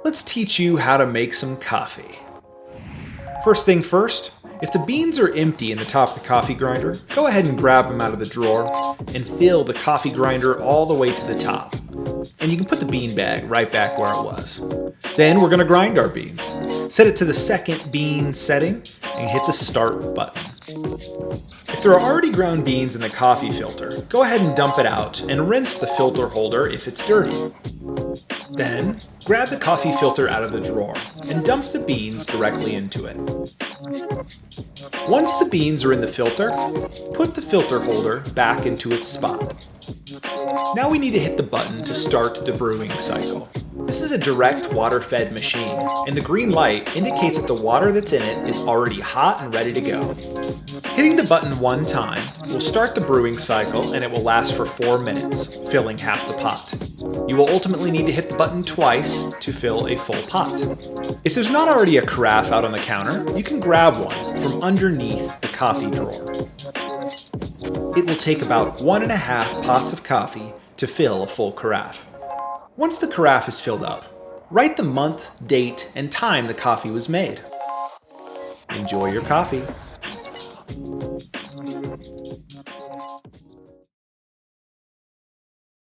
let's teach you how to make some coffee. First thing first, if the beans are empty in the top of the coffee grinder, go ahead and grab them out of the drawer and fill the coffee grinder all the way to the top. And you can put the bean bag right back where it was. Then we're going to grind our beans. Set it to the second bean setting and hit the start button. If there are already ground beans in the coffee filter, go ahead and dump it out and rinse the filter holder if it's dirty. Then, grab the coffee filter out of the drawer and dump the beans directly into it. Once the beans are in the filter, put the filter holder back into its spot. Now we need to hit the button to start the brewing cycle. This is a direct water-fed machine, and the green light indicates that the water that's in it is already hot and ready to go. Hitting the button one time will start the brewing cycle, and it will last for 4 minutes, filling half the pot. You will ultimately need to hit the button twice to fill a full pot. If there's not already a carafe out on the counter, you can grab one from underneath the coffee drawer. It will take about 1.5 pots of coffee to fill a full carafe. Once the carafe is filled up, write the month, date, and time the coffee was made. Enjoy your coffee.